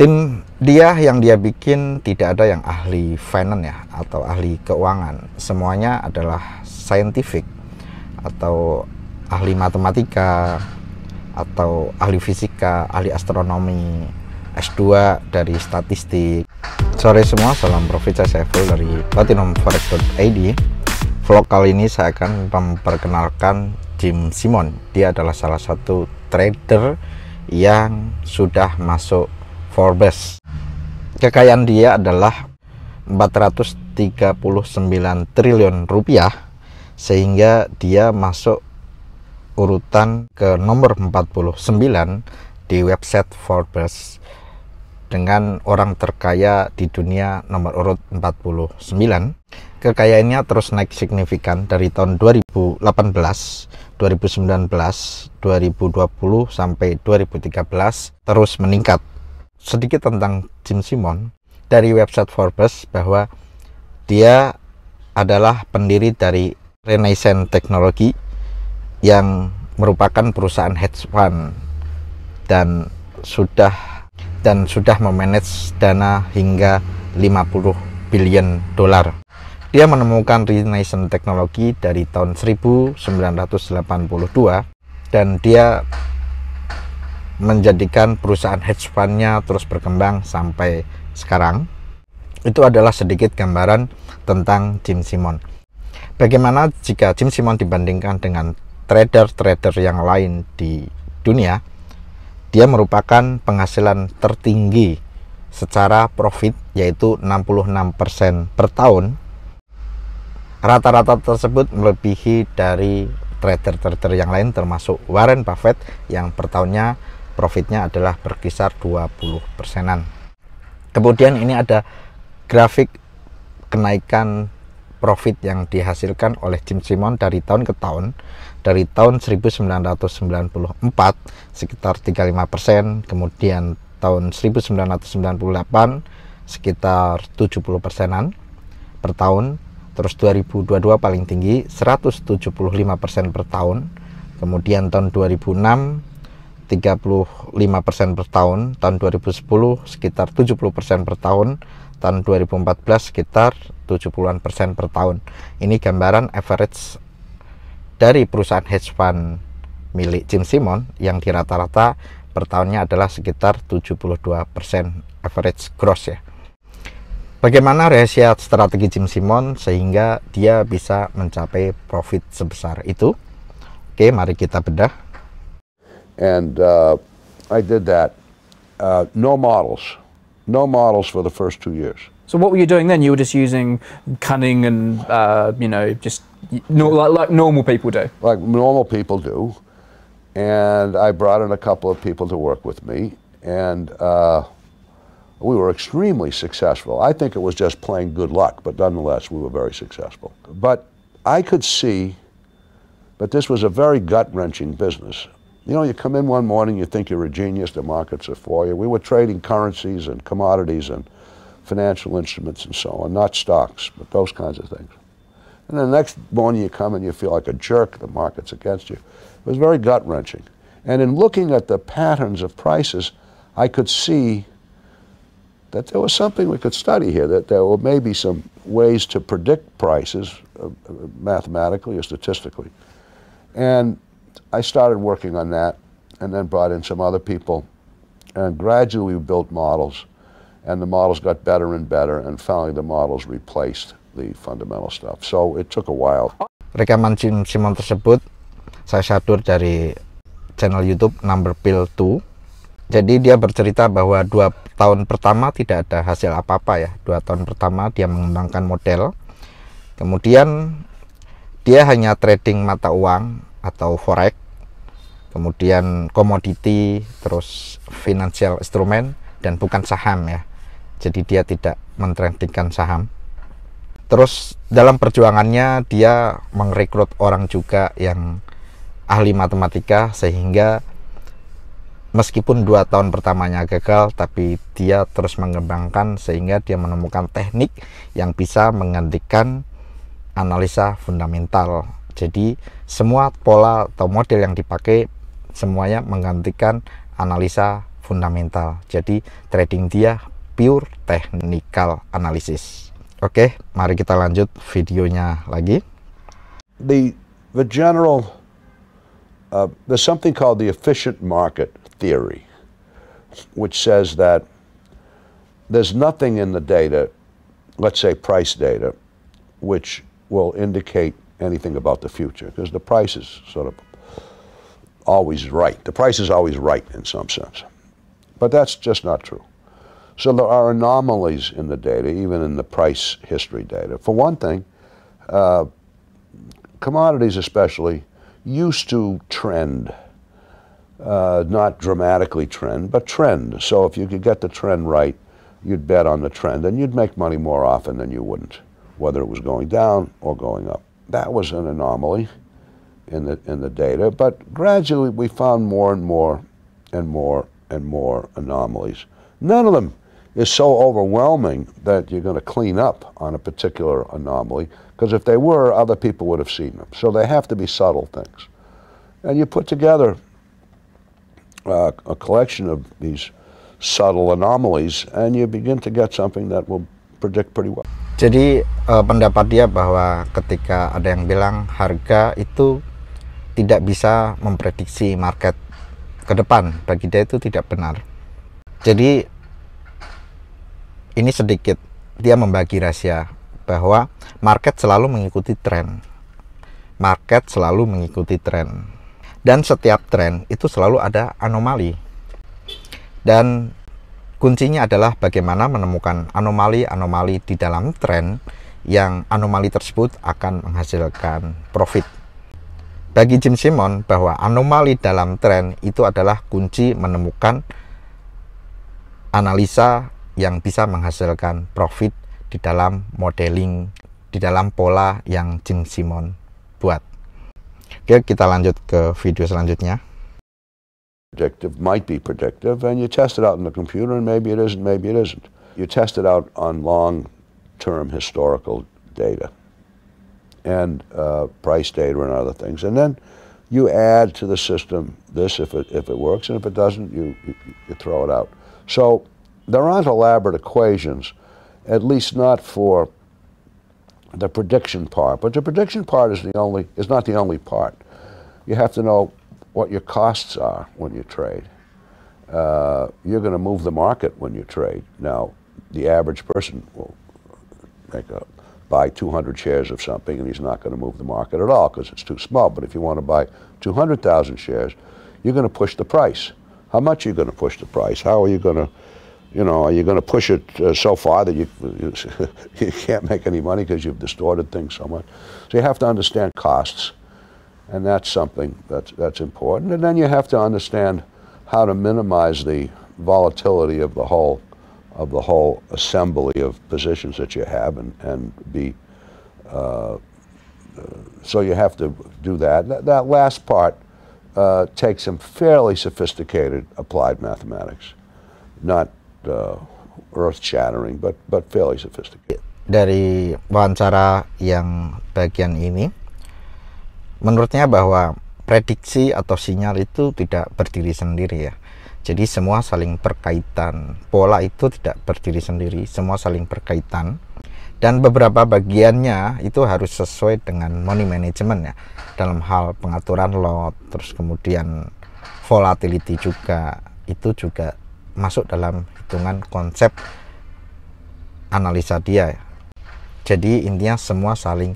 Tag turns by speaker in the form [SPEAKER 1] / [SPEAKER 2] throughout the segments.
[SPEAKER 1] Tim dia yang dia bikin tidak ada yang ahli finance ya atau ahli keuangan, semuanya adalah scientific atau ahli matematika atau ahli fisika, ahli astronomi, S2 dari statistik. Sore semua, salam profit, saya Saiful dari platinumforex.id. Vlog kali ini saya akan memperkenalkan Jim Simon. Dia adalah salah satu trader yang sudah masuk Forbes. Kekayaan dia adalah 439 triliun rupiah, sehingga dia masuk urutan ke nomor 49 di website Forbes dengan orang terkaya di dunia nomor urut 49. Kekayaannya terus naik signifikan dari tahun 2018, 2019, 2020 sampai 2013 terus meningkat. Sedikit tentang Jim Simon dari website Forbes bahwa dia adalah pendiri dari Renaissance Technology yang merupakan perusahaan hedge fund dan sudah memanage dana hingga 50 billion dolar. Dia menemukan Renaissance Technology dari tahun 1982 dan dia menjadikan perusahaan hedge fund-nya terus berkembang sampai sekarang. Itu adalah sedikit gambaran tentang Jim Simon. Bagaimana jika Jim Simon dibandingkan dengan trader-trader yang lain di dunia? Dia merupakan penghasilan tertinggi secara profit, yaitu 66% per tahun. Rata-rata tersebut melebihi dari trader-trader yang lain, termasuk Warren Buffett yang per tahunnya profitnya adalah berkisar 20%-an. Kemudian ini ada grafik kenaikan profit yang dihasilkan oleh Jim Simon dari tahun ke tahun. Dari tahun 1994 sekitar 35%, kemudian tahun 1998 sekitar 70%-an per tahun, terus 2022 paling tinggi 175% per tahun, kemudian tahun 2006 35% per tahun, tahun 2010 sekitar 70% per tahun, tahun 2014 sekitar 70% per tahun. Ini gambaran average dari perusahaan hedge fund milik Jim Simon yang di rata-rata per tahunnya adalah sekitar 72% average gross ya. Bagaimana rahasia strategi Jim Simon sehingga dia bisa mencapai profit sebesar itu? Oke, mari kita bedah.
[SPEAKER 2] And I did that. No models for the first 2 years.
[SPEAKER 3] So what were you doing then? You were just using cunning and just like normal people do.
[SPEAKER 2] Like normal people do. And I brought in a couple of people to work with me, and we were extremely successful. I think it was just plain good luck, but nonetheless, we were very successful. But I could see that this was a very gut-wrenching business. You know, you come in one morning, you think you're a genius, the markets are for you. We were trading currencies and commodities and financial instruments and so on, not stocks, but those kinds of things. And then the next morning you come and you feel like a jerk, the market's against you. It was very gut-wrenching. And in looking at the patterns of prices, I could see that there was something we could study here, that there were maybe some ways to predict prices mathematically or statistically. And I started working on that and then brought in some other people, and gradually we built models, and the models got better and better, and finally the models replaced the fundamental stuff. So it took a while.
[SPEAKER 1] Rekaman Jim Simon tersebut saya sadur dari channel YouTube Number Pill 2. Jadi dia bercerita bahwa 2 tahun pertama tidak ada hasil apa-apa ya. 2 tahun pertama dia mengembangkan model. Kemudian dia hanya trading mata uang atau forex, kemudian komoditi, terus financial instrument, dan bukan saham ya. Jadi dia tidak mentradingkan saham. Terus dalam perjuangannya dia merekrut orang juga yang ahli matematika, sehingga meskipun 2 tahun pertamanya gagal, tapi dia terus mengembangkan sehingga dia menemukan teknik yang bisa menggantikan analisa fundamental. Jadi semua pola atau model yang dipakai semuanya menggantikan analisa fundamental. Jadi trading dia pure technical analysis. Oke, mari kita lanjut videonya lagi.
[SPEAKER 2] The general, there's something called the efficient market theory, which says that there's nothing in the data, let's say price data, which will indicate anything about the future, because the price is sort of always right. The price is always right in some sense. But that's just not true. So there are anomalies in the data, even in the price history data. For one thing, commodities especially used to trend, not dramatically trend, but trend. So if you could get the trend right, you'd bet on the trend, and you'd make money more often than you wouldn't, whether it was going down or going up. That was an anomaly in the data, but gradually we found more and more and more and more anomalies. None of them is so overwhelming that you're going to clean up on a particular anomaly, because if they were, other people would have seen them. So they have to be subtle things. And you put together a collection of these subtle anomalies, and you begin to get something that will predict pretty well.
[SPEAKER 1] Jadi pendapat dia bahwa ketika ada yang bilang harga itu tidak bisa memprediksi market ke depan, bagi dia itu tidak benar. Jadi ini sedikit dia membagi rahasia bahwa market selalu mengikuti tren. Market selalu mengikuti tren. Dan setiap tren itu selalu ada anomali. Dan kuncinya adalah bagaimana menemukan anomali-anomali di dalam tren yang anomali tersebut akan menghasilkan profit. Bagi Jim Simon bahwa anomali dalam tren itu adalah kunci menemukan analisa yang bisa menghasilkan profit di dalam modeling, di dalam pola yang Jim Simon buat. Oke, kita lanjut ke video selanjutnya.
[SPEAKER 2] Predictive might be predictive, and you test it out in the computer, and maybe it isn't, maybe it isn't. You test it out on long-term historical data and price data and other things, and then you add to the system this if it works, and if it doesn't, you throw it out. So there aren't elaborate equations, at least not for the prediction part. But the prediction part is not the only part. You have to know what your costs are when you trade. You're going to move the market when you trade. Now, the average person will buy 200 shares of something, and he's not going to move the market at all because it's too small. But if you want to buy 200,000 shares, you're going to push the price. How much are you going to push the price? How are you going to, are you going to push it so far that you can't make any money because you've distorted things so much? So you have to understand costs. And that's something that's important. And then you have to understand how to minimize the volatility of the whole assembly of positions that you have, and be. So you have to do that. That last part takes some fairly sophisticated applied mathematics, not earth-shattering, but fairly sophisticated.
[SPEAKER 1] Dari wawancara yang bagian ini, menurutnya bahwa prediksi atau sinyal itu tidak berdiri sendiri ya. Jadi semua saling berkaitan. Pola itu tidak berdiri sendiri, semua saling berkaitan. Dan beberapa bagiannya itu harus sesuai dengan money management ya. Dalam hal pengaturan lot, terus kemudian volatility juga, itu juga masuk dalam hitungan konsep analisa dia ya. Jadi intinya semua saling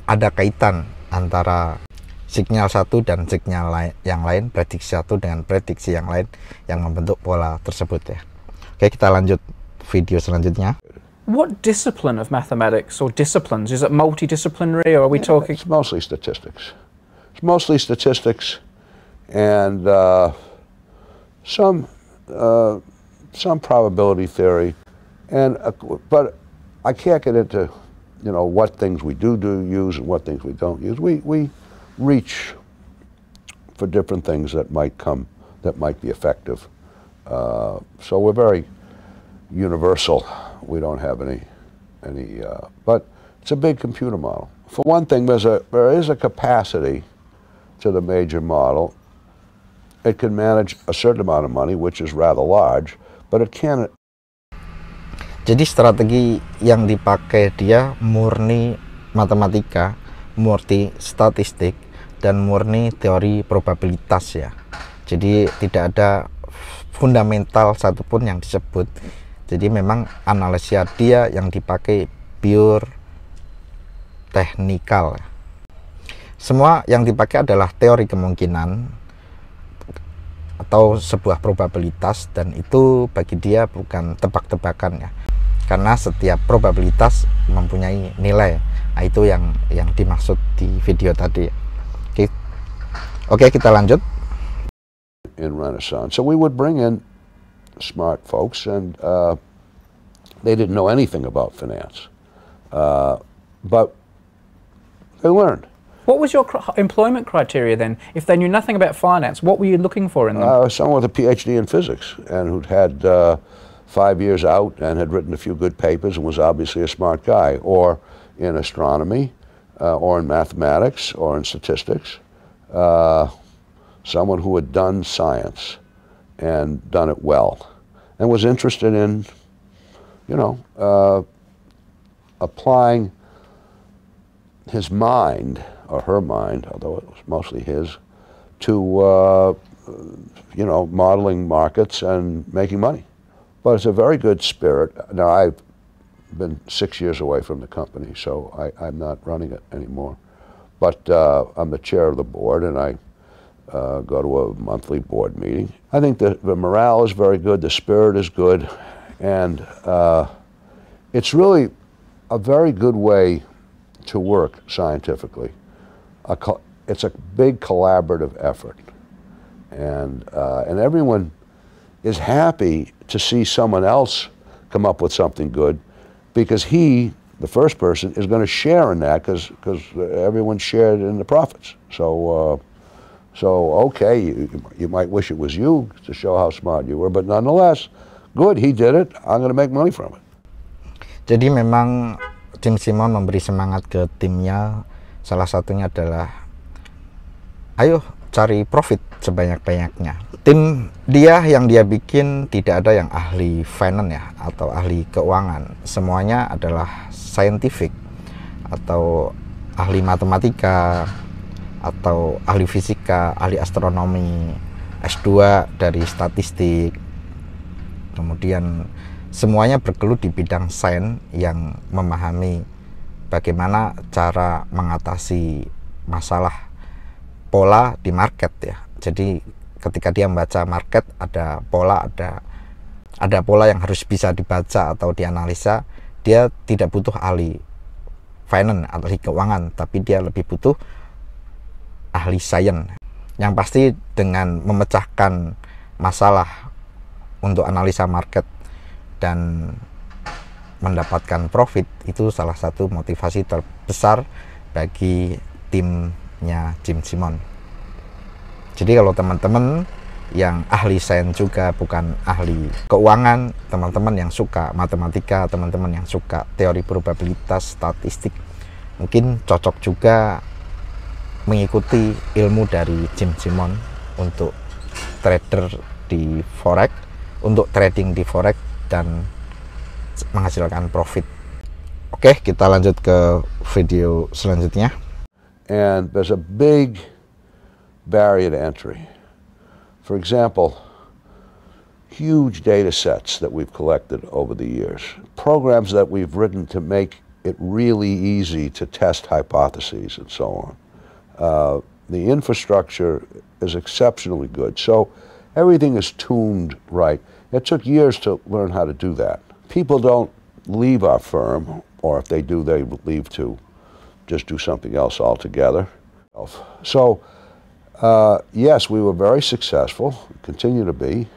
[SPEAKER 1] ada kaitan antara sinyal satu dan sinyal yang lain, prediksi satu dengan prediksi yang lain yang membentuk pola tersebut ya. Oke, kita lanjut video selanjutnya.
[SPEAKER 3] What discipline of mathematics or disciplines? Is it multidisciplinary, or are we talking?
[SPEAKER 2] It's mostly statistics. It's mostly statistics, and some probability theory, and but I can't get into what things we do use and what things we don't use. We reach for different things that might be effective. So we're very universal. We don't have any, but it's a big computer model. For one thing, there is a capacity to the major model it can manage a certain amount of money, which is rather large, but it can't.
[SPEAKER 1] Jadi strategi yang dipakai dia murni matematika, murni statistik, dan murni teori probabilitas ya. Jadi tidak ada fundamental satupun yang disebut. Jadi memang analisa dia yang dipakai pure teknikal. Semua yang dipakai adalah teori kemungkinan atau sebuah probabilitas, dan itu bagi dia bukan tebak-tebakan ya. Karena setiap probabilitas mempunyai nilai. Nah, itu yang dimaksud di video tadi. Oke, kita lanjut.
[SPEAKER 2] In Renaissance, so we would bring in smart folks, and they didn't know anything about finance, but they learned.
[SPEAKER 3] What was your employment criteria then? If they knew nothing about finance, what were you looking for in them?
[SPEAKER 2] Someone with a PhD in physics and who'd had 5 years out and had written a few good papers and was obviously a smart guy, or in astronomy, or in mathematics, or in statistics. Someone who had done science and done it well, and was interested in, applying his mind, or her mind, although it was mostly his, to, modeling markets and making money. But it's a very good spirit. Now, I've been 6 years away from the company, so I'm not running it anymore. But I'm the chair of the board, and I go to a monthly board meeting. I think the morale is very good, the spirit is good, and it's really a very good way to work scientifically. It's a big collaborative effort, and everyone is happy to see someone else come up with something good, because he, the first person, is going to share in that, because everyone shared in the profits. So okay, you might wish it was you to show how smart you were, but nonetheless, good, he did it, I'm going to make money from it.
[SPEAKER 1] Jadi memang Jim Simon memberi semangat ke timnya, salah satunya adalah ayo cari profit sebanyak-banyaknya. Tim dia yang dia bikin tidak ada yang ahli finance ya, atau ahli keuangan. Semuanya adalah scientific, atau ahli matematika, atau ahli fisika, ahli astronomi, S2 dari statistik. Kemudian semuanya bergelut di bidang sains yang memahami bagaimana cara mengatasi masalah pola di market ya. Jadi ketika dia membaca market, ada pola, ada pola yang harus bisa dibaca atau dianalisa. Dia tidak butuh ahli finance, ahli keuangan, tapi dia lebih butuh ahli sains. Yang pasti dengan memecahkan masalah untuk analisa market dan mendapatkan profit, itu salah satu motivasi terbesar bagi timnya Jim Simon. Jadi kalau teman-teman yang ahli sains juga, bukan ahli keuangan, teman-teman yang suka matematika, teman-teman yang suka teori probabilitas, statistik, mungkin cocok juga mengikuti ilmu dari Jim Simon untuk trader di forex, untuk trading di forex dan menghasilkan profit. Oke, kita lanjut ke video selanjutnya.
[SPEAKER 2] And there's a big barrier to entry. For example, huge data sets that we've collected over the years, programs that we've written to make it really easy to test hypotheses and so on. The infrastructure is exceptionally good, so everything is tuned right. It took years to learn how to do that. People don't leave our firm, or if they do, they leave to just do something else altogether. So, yes, we were very successful, continue to be.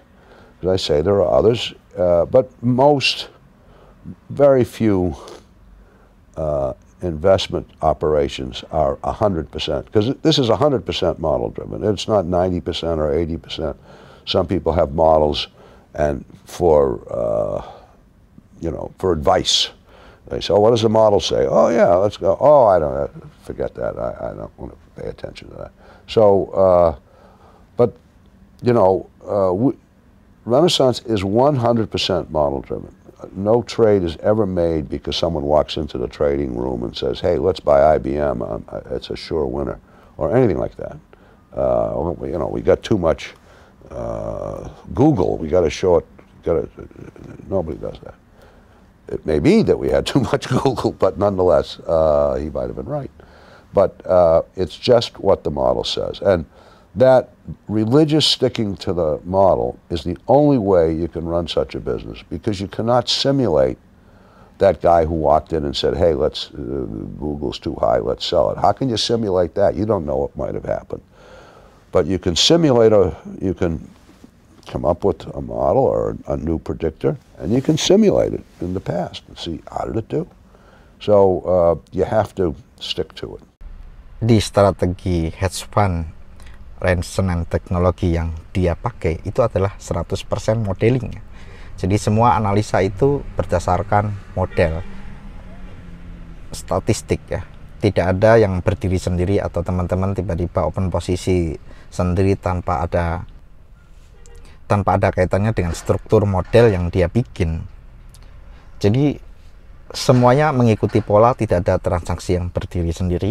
[SPEAKER 2] As I say, there are others, but very few investment operations are 100%, because this is 100% model driven. It's not 90% or 80%. Some people have models and for advice. They say, oh, what does the model say? Oh, yeah, let's go. Oh, I don't forget that. I don't want to pay attention to that. So, but Renaissance is 100% model driven. No trade is ever made because someone walks into the trading room and says, hey, let's buy IBM, it's a sure winner, or anything like that. We got too much Google, we got to show it, nobody does that. It may be that we had too much Google, but nonetheless, he might have been right. But it's just what the model says. And that religious sticking to the model is the only way you can run such a business, because you cannot simulate that guy who walked in and said, hey, Google's too high, let's sell it. How can you simulate that? You don't know what might have happened. But you can simulate you can come up with a model or a new predictor, and you can simulate it in the past and see how did it do. So you have to stick to it.
[SPEAKER 1] Di strategi hedge fund Renaissance teknologi yang dia pakai itu adalah 100% modeling. Jadi semua analisa itu berdasarkan model statistik ya. Tidak ada yang berdiri sendiri atau teman-teman tiba-tiba open posisi sendiri tanpa ada kaitannya dengan struktur model yang dia bikin. Jadi semuanya mengikuti pola, tidak ada transaksi yang berdiri sendiri.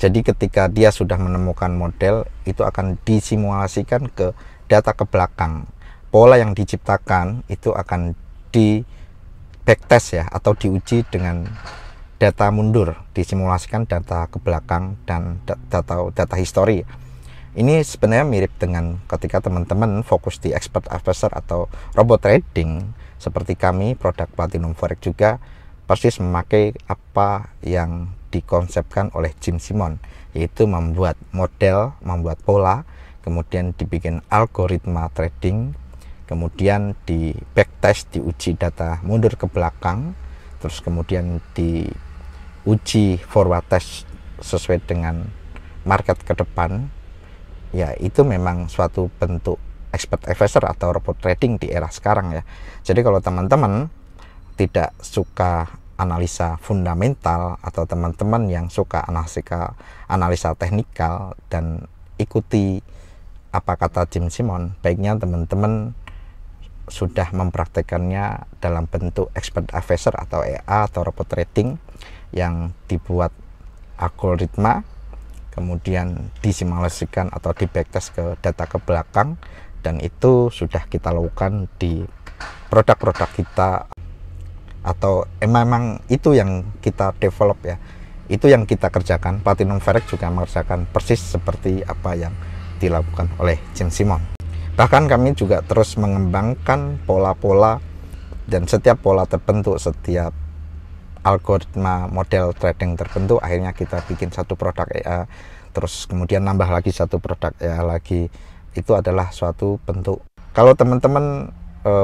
[SPEAKER 1] Jadi ketika dia sudah menemukan model, itu akan disimulasikan ke data ke belakang. Pola yang diciptakan itu akan di backtest ya, atau diuji dengan data mundur, disimulasikan data ke belakang dan data history. Ini sebenarnya mirip dengan ketika teman-teman fokus di expert advisor atau robot trading seperti kami, produk Platinum Forex juga persis memakai apa yang dikonsepkan oleh Jim Simon, yaitu membuat model, membuat pola, kemudian dibikin algoritma trading, kemudian di backtest, diuji data mundur ke belakang, terus kemudian diuji forward test sesuai dengan market ke depan. Ya, itu memang suatu bentuk expert advisor atau robot trading di era sekarang ya. Jadi kalau teman-teman tidak suka analisa fundamental atau teman-teman yang suka analisa teknikal dan ikuti apa kata Jim Simon, baiknya teman-teman sudah mempraktekannya dalam bentuk expert advisor atau EA atau robot trading yang dibuat algoritma, kemudian disimulasikan atau di backtest ke data ke belakang, dan itu sudah kita lakukan di produk-produk kita, atau memang itu yang kita develop ya, itu yang kita kerjakan. Platinum Forex juga mengerjakan persis seperti apa yang dilakukan oleh Jim Simon. Bahkan kami juga terus mengembangkan pola-pola, dan setiap pola terbentuk, setiap algoritma model trading terbentuk, akhirnya kita bikin satu produk EA, terus kemudian nambah lagi satu produk EA lagi. Itu adalah suatu bentuk. Kalau teman-teman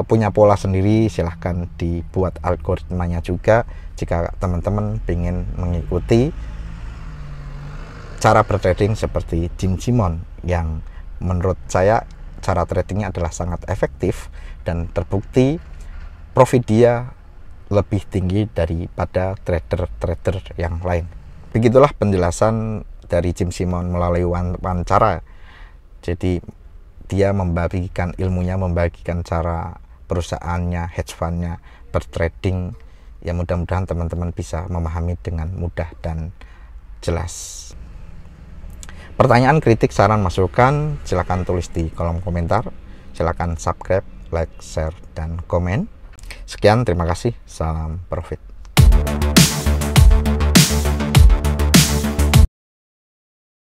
[SPEAKER 1] punya pola sendiri, silahkan dibuat algoritmanya juga. Jika teman-teman ingin mengikuti cara bertrading seperti Jim Simon, yang menurut saya cara tradingnya adalah sangat efektif dan terbukti profit dia lebih tinggi daripada trader-trader yang lain. Begitulah penjelasan dari Jim Simon melalui wawancara. Jadi dia membagikan ilmunya, membagikan cara perusahaannya, hedge fund-nya bertrading. Ya, mudah-mudahan teman-teman bisa memahami dengan mudah dan jelas. Pertanyaan, kritik, saran, masukan silakan tulis di kolom komentar. Silakan subscribe, like, share, dan komen. Sekian, terima kasih. Salam profit.